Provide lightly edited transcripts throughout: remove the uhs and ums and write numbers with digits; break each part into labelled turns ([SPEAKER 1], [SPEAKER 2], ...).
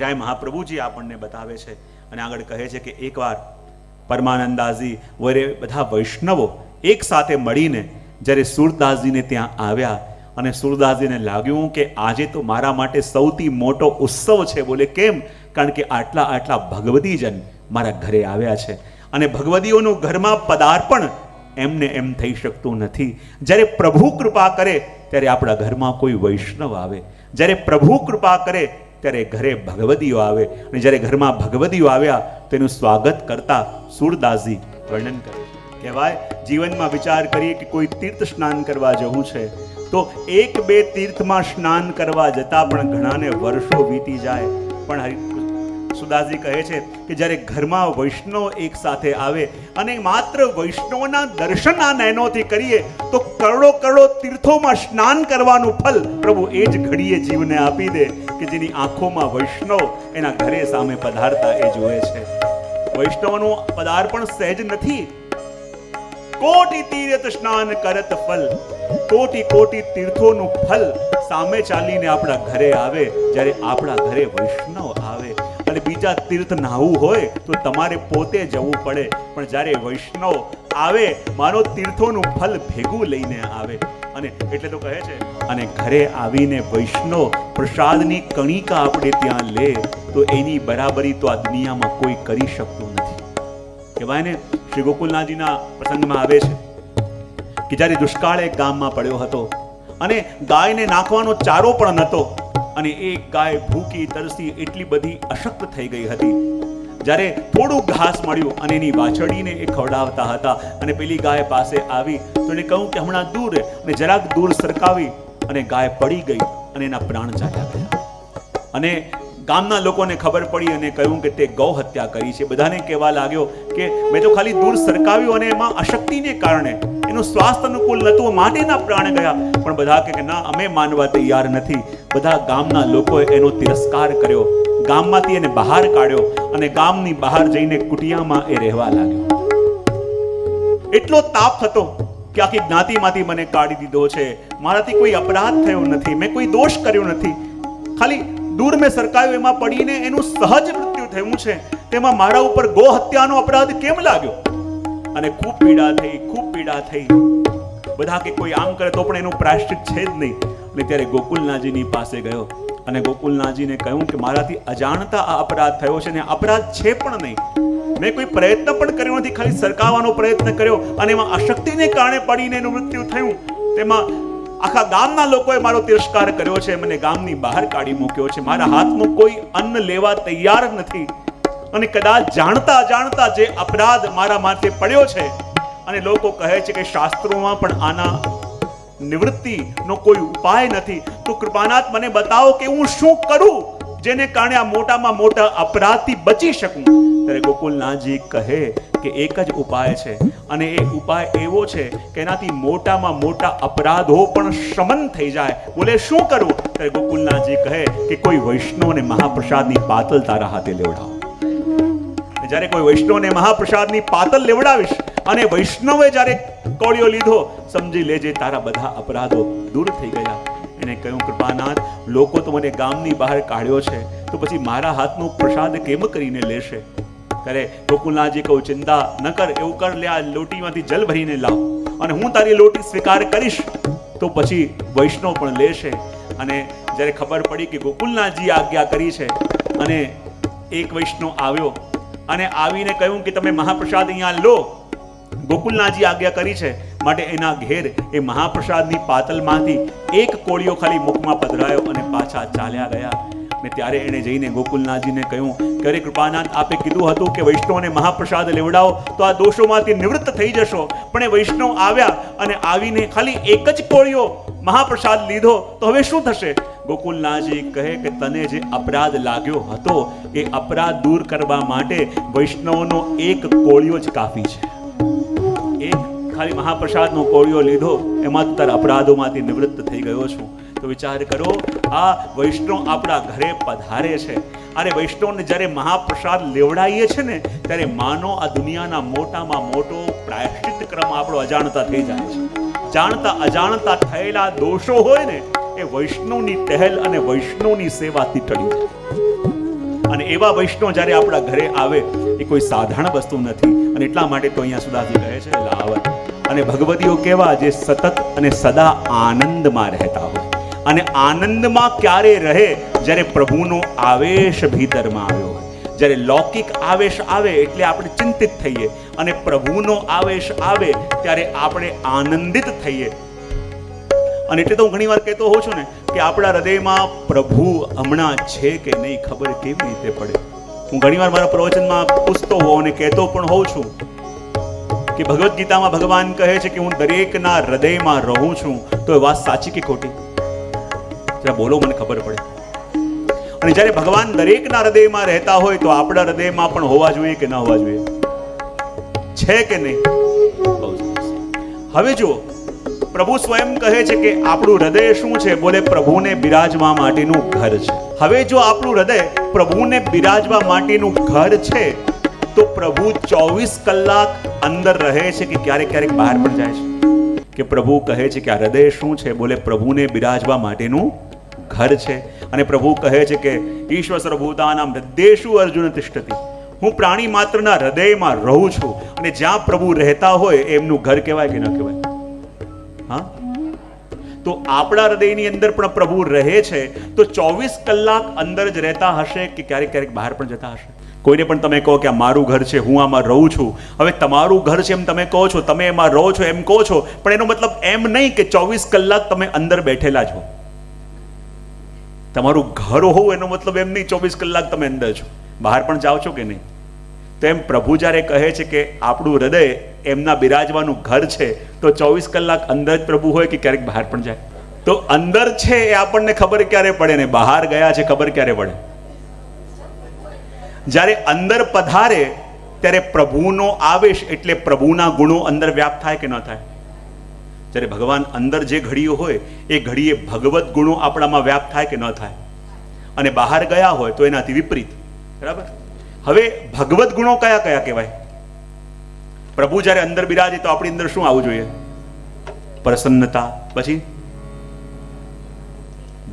[SPEAKER 1] મીરાય મહાપ્રભુજી આપણને બતાવે છે અને આગળ કહે છે કે એકવાર પરમાનંદાજી વગેરે બધા વૈષ્ણવો એક સાથે મળીને જ્યારે સુરદાસજીને ત્યાં આવ્યા અને સુરદાસજીને લાગ્યું કે આજે તો મારા માટે સૌથી મોટો ઉત્સવ છે. બોલે કેમ? કારણ કે આટલા આટલા ભગવદીજન મારા ઘરે આવ્યા છે અને ભગવદીઓનું ઘરમાં પદાર્પણ એમને એમ થઈ શકતું નથી. જ્યારે પ્રભુ કૃપા કરે ત્યારે આપણા ઘરમાં કોઈ વૈષ્ણવ આવે, જ્યારે પ્રભુ કૃપા કરે ત્યારે ઘરે ભગવદીઓ આવે અને જ્યારે ઘરમાં ભગવદીઓ આવ્યા તેનું સ્વાગત કરતા સુરદાસજી વર્ણન કરે. કહેવાય જીવનમાં વિચાર કરીએ કે કોઈ તીર્થ સ્નાન કરવા જવું છે તો 1-2 તીર્થમાં સ્નાન કરવા જતા પણ ઘણાને વર્ષો વીતી જાય. પણ સુદાસજી કહે છે કે જ્યારે ઘરમાં વૈષ્ણવ એક સાથે આવે અને માત્ર વૈષ્ણવના દર્શન આ નયનોથી કરીએ તો કરોડો કરોડો તીર્થોમાં સ્નાન કરવાનું ફલ પ્રભુ એ જ ઘડીએ જીવને આપી દે કે જેની આંખોમાં વૈષ્ણવ એના ઘરે સામે પધારતા એ જોવે છે. વૈષ્ણવનું પદાર્પણ સહેજ નથી. કોટી તીર્થ સ્નાન કરત ફલ, કોટી કોટી તીર્થોનું ફલ સામે ચાલીને આપણા ઘરે આવે. જ્યારે આપણા ઘરે વૈષ્ણવ આવે અને બીજા તીર્થ નાહવું હોય તો તમારે પોતે જવું પડે, પણ જ્યારે વૈષ્ણવ આવે માનો તીર્થોનું ફલ ભેગું લઈને આવે. અને એટલે તો કહે છે અને ઘરે આવીને વૈષ્ણવ પ્રસાદની કણિકા આપણે ત્યાં લે તો એની બરાબરી તો આ દુનિયામાં કોઈ કરી શકતું નથી. કહેવાય ને શ્રી ગોકુલનાથજીના પ્રસંગમાં આવે છે કે જ્યારે દુષ્કાળ એક ગામમાં પડ્યો હતો અને ગાયને નાખવાનો ચારો પણ નહોતો અને એક ગાય ભૂખી તરસી એટલી બધી અશક્ત થઈ ગઈ હતી. જ્યારે થોડું ઘાસ મળ્યું અને એની વાછડીને એ ખવડાવતા હતા અને પેલી ગાય પાસે આવી તો એને કહ્યું કે હમણાં દૂર, અને જરાક દૂર સરકાવી અને ગાય પડી ગઈ અને એના પ્રાણ ચાલ્યા ગયા. અને ગામના લોકોને ખબર પડી અને કહ્યું કે તે ગૌ હત્યા કરી છે. બધાને કહેવા લાગ્યો કે મેં તો ખાલી દૂર સરકાવ્યું અને એમાં અશક્તિને કારણે એનું સ્વાસ્થ્ય અનુકૂળ નહોતું માટેના પ્રાણ ગયા. પણ બધા કે ના, અમે માનવા તૈયાર નથી. બધા ગામના લોકોએ એનો તિરસ્કાર કર્યો, ગામમાંથી એને બહાર કાઢ્યો અને ગામની બહાર જઈને કુટિયામાં એ રહેવા લાગ્યો. એટલો તાપ થતો કે આખી જ્ઞાતિમાંથી મને કાઢી દીધો છે, મારાથી કોઈ અપરાધ થયો નથી, મેં કોઈ દોષ કર્યો નથી, ખાલી દૂર મેં સરકાવ્યું એમાં પડીને એનું સહજ મૃત્યુ થયું છે, તેમાં મારા ઉપર ગો હત્યાનો અપરાધ કેમ લાગ્યો? અને ખૂબ પીડા થઈ, ખૂબ પીડા થઈ. બધા કે કોઈ આમ કરે તો પણ એનું પ્રાયશ્ચિત છે જ નહીં. અને ત્યારે ગોકુલનાથજીની પાસે ગયો અને ગોકુલનાથજીને કહ્યું કે મારાથી અજાણતા આ અપરાધ થયો છે ને અપરાધ છે પણ નહીં, મેં કોઈ પ્રયત્ન પણ કર્યો નથી, ખાલી સરકાવવાનો પ્રયત્ન કર્યો અને એમાં અશક્તિને કારણે પડીને એનું મૃત્યુ થયું. તેમાં આખા ગામના લોકોએ મારો તિરસ્કાર કર્યો છે, મને ગામની બહાર કાઢી મૂક્યો છે, મારા હાથમાં કોઈ અન્ન લેવા તૈયાર નથી. અને કદાચ જાણતા અજાણતા જે અપરાધ મારા માથે પડ્યો છે અને લોકો કહે છે કે શાસ્ત્રોમાં પણ આના નિવૃત્તિનો કોઈ ઉપાય નથી, તો કૃપાનાથ મને બતાવો કે હું શું કરું જેને કારણે આ મોટામાં મોટા અપરાધથી બચી શકું. ત્યારે ગોકુલનાથજી કહે કે એક જ ઉપાય છે અને એ ઉપાય એવો છે કે એનાથી મોટામાં મોટા અપરાધો પણ શમન થઈ જાય. બોલે શું કરવું? ત્યારે ગોકુલનાથજી કહે કે કોઈ વૈષ્ણવને મહાપ્રસાદની પાતલ તારા હાથે લેવડાવો. જ્યારે કોઈ વૈષ્ણવને મહાપ્રસાદની પાતલ લેવડાવીશ અને વૈષ્ણવે જ્યારે કોળિયો લીધો, સમજી લેજે તારા બધા અપરાધો દૂર થઈ ગયા. એને કહ્યું કૃપાનાથ, લોકો તો મને ગામની બહાર કાઢ્યો છે તો પછી મારા હાથનો પ્રસાદ કેમ કરીને લેશે? ત્યારે ગોકુલનાથજી કહું ચિંતા ન કર, એવું કર, લે આ લોટીમાંથી જલ ભરીને લાવ અને હું તારી લોટી સ્વીકાર કરીશ તો પછી વૈષ્ણવ પણ લેશે. અને જ્યારે ખબર પડી કે ગોકુલનાથજી આજ્ઞા કરી છે અને એક વૈષ્ણવ આવ્યો અને આવીને કહ્યું કે તમે મહાપ્રસાદ અહીંયા લો, ગોકુલનાથજી આજ્ઞા કરી છે માટે એના ઘેર એ મહાપ્રસાદની પાતલમાંથી એક કોળિયો ખાલી મુખમાં પધરાયો અને પાછા ચાલ્યા ગયા. ને ત્યારે એને જઈને ગોકુલનાથજીને કહ્યું કે અરે કૃપાનાથ, આપે કીધું હતું કે વૈષ્ણવને મહાપ્રસાદ લેવડાવો તો આ દોષોમાંથી નિવૃત્ત થઈ જશો, પણ એ વૈષ્ણવ આવ્યા અને આવીને ખાલી એક જ કોળિયો મહાપ્રસાદ લીધો તો હવે શું થશે? ગોકુલનાથજી કહે કે તને જે અપરાધ લાગ્યો હતો એ અપરાધ દૂર કરવા માટે વૈષ્ણવનો એક કોળિયો જ કાફી છે. એક ખાલી મહાપ્રસાદનો કોળિયો લીધો, એમાં તારા અપરાધોમાંથી નિવૃત્ત થઈ ગયો છું. તો વિચાર કરો, આ વૈષ્ણવ આપણા ઘરે પધારે છે અને વૈષ્ણવને જ્યારે મહાપ્રસાદ લેવડાવીએ છે ને ત્યારે માનો આ દુનિયાના મોટામાં મોટો પ્રાયશ્ચિત ક્રમ આપણો અજાણતા થઈ જાય છે. જાણતા અજાણતા થયેલા દોષો હોય ને એ વૈષ્ણવની ટહેલ અને વૈષ્ણવની સેવાથી ટળી જાય. અને એવા વૈષ્ણવ જ્યારે આપણા ઘરે આવે એ કોઈ સાધારણ વસ્તુ નથી. અને એટલા માટે તો અહીંયા સુદાસજી કહે છે લાવર. અને ભગવતીઓ કેવા જે સતત અને સદા આનંદમાં રહેતા હોય. અને આનંદમાં ક્યારે રહે? જ્યારે પ્રભુનો આવેશ ભીતરમાં આવ્યો હોય. જ્યારે લૌકિક આવેશ આવે એટલે આપણે ચિંતિત થઈએ, અને પ્રભુનો આવેશ આવે ત્યારે આપણે આનંદિત થઈએ. અને એટલે તો હું ઘણી વાર કહેતો હોઉં છું ને કે આપણા હૃદયમાં પ્રભુ હમણાં છે કે નહીં ખબર કેવી રીતે પડે. હું ઘણી વાર મારા પ્રવચનમાં પૂછતો હોઉં અને કહેતો પણ હોઉં છું કે ભગવદ્ ગીતામાં ભગવાન કહે છે કે હું દરેકના હૃદયમાં રહું છું. તો એ વાત સાચી કે ખોટી? જરા બોલો, મને ખબર પડે. અને જ્યારે ભગવાન દરેકના હૃદયમાં રહેતા હોય તો આપણા હૃદયમાં પણ હોવા જોઈએ કે ન હોવા જોઈએ? છે કે નહીં? હવે જુઓ, પ્રભુ સ્વયં કહે છે કે આપણું હૃદય શું છે? બોલે પ્રભુને બિરાજવા માટેનું ઘર છે. હવે જો આપણું હૃદય પ્રભુને બિરાજવા માટેનું ઘર છે તો પ્રભુ 24 કલાક અંદર રહે છે કે ક્યારેક ક્યારેક બહાર પણ જાય છે? કે પ્રભુ કહે છે કે આ હૃદય શું છે? બોલે પ્રભુને બિરાજવા માટેનું ઘર છે. અને પ્રભુ કહે છે કે ઈશ્વર સર્વભૂતાનાં હૃદયેષુ અર્જુન તિષ્ઠતિ. હું પ્રાણી માત્રના હૃદયમાં રહું છું. અને જ્યાં પ્રભુ રહેતા હોય એમનું ઘર કહેવાય કે ન કહેવાય? હા, તો આપણા હૃદયની અંદર પણ પ્રભુ રહે છે તો 24 કલાક અંદર જ રહેતા હશે કે ક્યારેક ક્યારેક બહાર પણ જતા હશે? કોઈને પણ તમે કહો કે આ મારું ઘર છે, હું આમાં રહું છું. હવે તમારું ઘર છે એમ તમે કહો છો, તમે એમાં રહો છો એમ કહો છો, પણ એનો મતલબ એમ નહીં કે 24 કલાક તમે અંદર બેઠેલા છો. તમારું ઘર હોવું એનો મતલબ એમ નહીં 24 કલાક તમે અંદર છો. બહાર પણ જાઓ છો કે નહીં? તો એમ પ્રભુ જ્યારે કહે છે કે આપણું હૃદય એમના બિરાજવાનું ઘર છે તો 24 કલાક અંદર જ પ્રભુ હોય કે ક્યારેક બહાર પણ જાય? તો અંદર છે એ આપણને ખબર ક્યારે પડે ને બહાર ગયા છે ખબર ક્યારે પડે? જ્યારે અંદર પધારે ત્યારે પ્રભુનો આવેશ એટલે પ્રભુના ગુણો અંદર વ્યાપ્ત થાય કે ન થાય? જ્યારે ભગવાન અંદર જે ઘડીઓ હોય એ ઘડીએ ભગવત ગુણો આપણામાં વ્યાપ્ત થાય કે ન થાય? અને બહાર ગયા હોય તો એનાથી વિપરીત. બરાબર? હવે ભગવત ગુણો કયા કયા કહેવાય? પ્રભુ જ્યારે અંદર બિરાજે તો આપણી અંદર શું આવવું જોઈએ? પ્રસન્નતા, પછી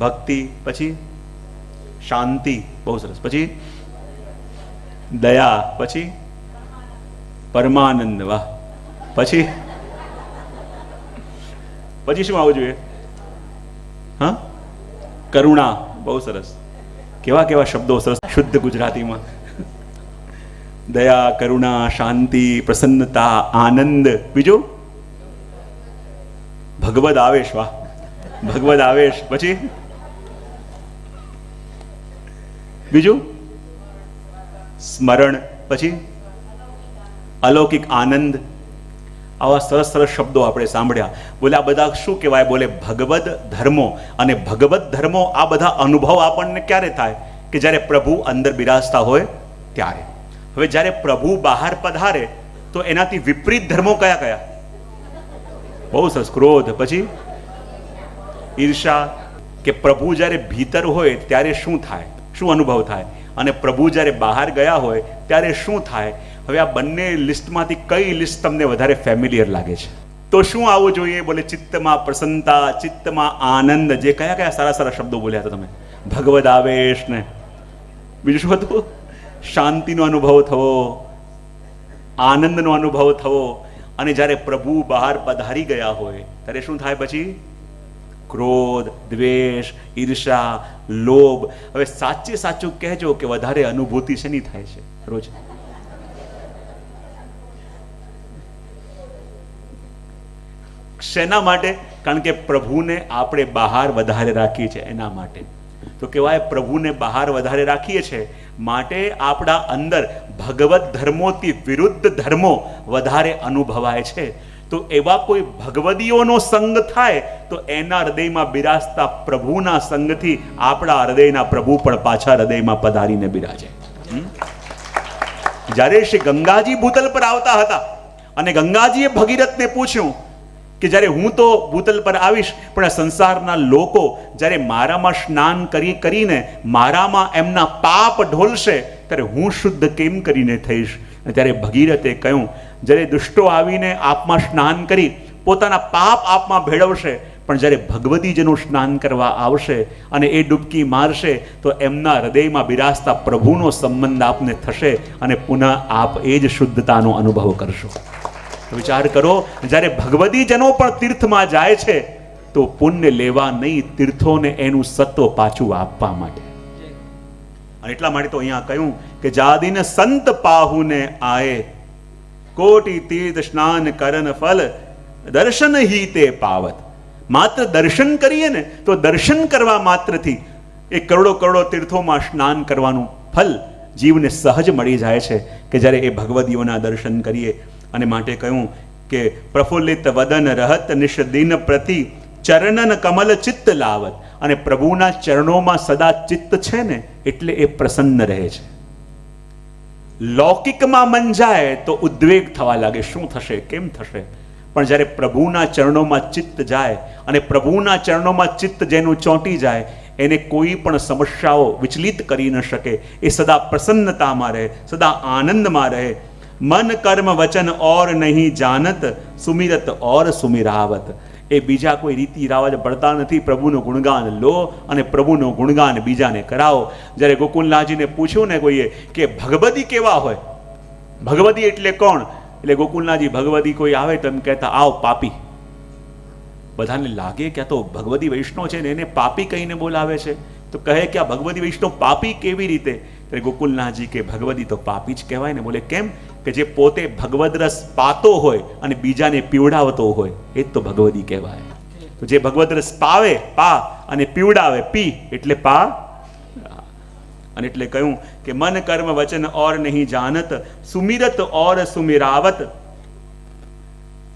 [SPEAKER 1] ભક્તિ, પછી શાંતિ, બહુ સરસ, પછી દયા, પછી પરમાનંદ, વાહ, પછી પછી શું આવવું જોઈએ? હા, કરુણા, બહુ સરસ. કેવા કેવા શબ્દો સરસ શુદ્ધ ગુજરાતીમાં. દયા, કરુણા, શાંતિ, પ્રસન્નતા, આનંદ. બીજું ભગવદ આવેશ, વાહ, ભગવદ આવેશ. પછી બીજું સ્મરણ, પછી અલૌકિક આનંદ. આવા સરસ સરસ શબ્દો આપણે સાંભળ્યા. બોલે આ બધા શું કહેવાય? બોલે ભગવદ ધર્મો. અને ભગવદ ધર્મો આ બધા અનુભવ આપણને ક્યારે થાય? કે જ્યારે પ્રભુ અંદર બિરાજતા હોય ત્યારે. હવે જ્યારે પ્રભુ બહાર પધારે તો એનાથી વિપરીત ધર્મો કયા કયા? બહુ સરસ. ક્રોધ, પછી ઈર્ષા. કે પ્રભુ જ્યારે ભીતર હોય ત્યારે શું થાય, શું અનુભવ થાય? અને પ્રભુ જ્યારે બહાર ગયા હોય ત્યારે શું થાય? હવે આ બંને લિસ્ટમાંથી કઈ લિસ્ટ તમને વધારે ફેમિલિયર લાગે છે? તો શું આવવું જોઈએ? બોલે ચિત્તમાં પ્રસન્નતા, ચિત્તમાં આનંદ. જે કયા કયા સારા સારા શબ્દો બોલ્યા હતા તમે? ભગવદ આવેશ ને બીજું શું હતું? શાંતિનો અનુભવ થવો, આનંદનો અનુભવ થવો. અને જ્યારે પ્રભુ બહાર પધારી ગયા હોય ત્યારે શું થાય? પછી ક્રોધ, દ્વેષ, ઈર્ષા, લોભ. હવે સાચે સાચું કહેજો કે વધારે અનુભૂતિ શેની થાય છે રોજ? શેના માટે? કારણ કે પ્રભુને આપણે બહાર વધારે રાખીએ છીએ એના માટે. તો કહેવાય પ્રભુને બહાર વધારે રાખીએ છીએ માટે આપણા અંદર ભગવત ધર્મોથી વિરુદ્ધ ધર્મો વધારે અનુભવાય છે. તો એવા કોઈ ભગવદીઓનો સંગ થાય તો એના હૃદયમાં બિરાજતા પ્રભુના સંગથી આપણા હૃદયના પ્રભુ પણ પાછા હૃદયમાં પધારીને બિરાજે. જ્યારે શ્રી ગંગાજી ભૂતલ પર આવતા હતા અને ગંગાજીએ ભગીરથને પૂછ્યું કે જ્યારે હું તો ભૂતલ પર આવીશ પણ આ સંસારના લોકો જ્યારે મારામાં સ્નાન કરીને મારામાં એમના પાપ ઢોલશે ત્યારે હું શુદ્ધ કેમ કરીને થઈશ? ત્યારે ભગીરથે કહ્યું, જ્યારે દુષ્ટો આવીને આપમાં સ્નાન કરી પોતાના પાપ આપમાં ભેળવશે પણ જ્યારે ભગવતીજનો સ્નાન કરવા આવશે અને એ ડૂબકી મારશે તો એમના હૃદયમાં બિરાજતા પ્રભુનો સંબંધ આપને થશે અને પુનઃ આપ એ જ શુદ્ધતાનો અનુભવ કરશો. તો વિચાર કરો, જ્યારે ભગવતીજનો પણ તીર્થમાં જાય છે તો પુણ્ય લેવા નહીં, તીર્થોને એનું સત્વ પાછું આપવા માટે. અને એટલા માટે તો અહીંયા કહ્યું કે જાદિન સંત પાહુને આએ કોટી તીર્થ સ્નાન કરન ફલ દર્શન હી તે પાવત. માત્ર દર્શન કરીએ ને તો દર્શન કરવા માત્રથી એ કરોડો કરોડો તીર્થોમાં સ્નાન કરવાનું ફલ જીવને સહજ મળી જાય છે કે જ્યારે એ ભગવદીઓના દર્શન કરીએ. અને માટે કહ્યું કે પ્રફુલ્લિત વદન રહત નિષદિન પ્રતિ ચરણન કમલ ચિત્ત લાવત. અને પ્રભુના ચરણોમાં સદા ચિત્ત છે ને એટલે એ પ્રસન્ન રહે છે. લૌકિકમાં મન જાય તો ઉદ્વેગ થવા લાગે, શું થશે, કેમ થશે. પણ જ્યારે પ્રભુના ચરણોમાં ચિત્ત જાય અને પ્રભુના ચરણોમાં ચિત્ત જેનું ચોંટી જાય એને કોઈ પણ સમસ્યાઓ વિચલિત કરી ન શકે. એ સદા પ્રસન્નતામાં રહે, સદા આનંદમાં રહે. મન કર્મ વચન ઓર નહીં જાનત સુમિરત ઓર સુમિરાવત. એ બીજા કોઈ રીતિ રિવાજ પડતા નથી. પ્રભુનું ગુણગાન લો અને પ્રભુનું ગુણગાન બીજાને કરાવો. જ્યારે ગોકુલનાથજીને પૂછ્યું ને કોઈએ કે ભગવતી કેવા હોય, ભગવતી એટલે કોણ, એટલે ગોકુલનાથજી ભગવતી કોઈ આવે તો એમ કહેતા આવ પાપી. બધાને લાગે કે આ તો ભગવતી વૈષ્ણવ છે ને એને પાપી કહીને બોલાવે છે. તો કહે કે આ ભગવતી વૈષ્ણવ પાપી કેવી રીતે? ત્યારે ગોકુલનાથજી કે ભગવતી તો પાપી જ કહેવાય ને. બોલે કેમ? કે જે પોતે ભગવદ રસ પાતો હોય અને બીજાને પીવડાવતો હોય એ તો ભગવતી કહેવાય. તો જે ભગવદ રસ પાવે પા અને પીવડાવે પી એટલે પા. અને એટલે કહ્યું કે મન કર્મ વચન ઓર નહીં જાનત સુમિરત ઓર સુમિરાવત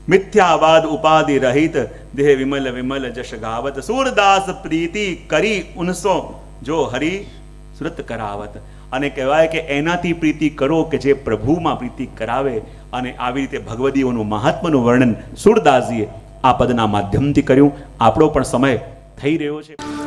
[SPEAKER 1] મિથ્યાવાદ ઉપાધિ રહિત દેહ વિમલ વિમલ જશ ગાવત સૂરદાસ પ્રીતિ કરી ઉનસો જો હરિ સુરત કરાવત. અને કહેવાય કે એનાથી પ્રીતિ કરો કે જે પ્રભુમાં પ્રીતિ કરાવે. અને આવી રીતે ભગવદીઓનું મહાત્માનું વર્ણન સૂરદાસજીએ આ પદના માધ્યમથી કર્યું. આપણો પણ સમય થઈ રહ્યો છે.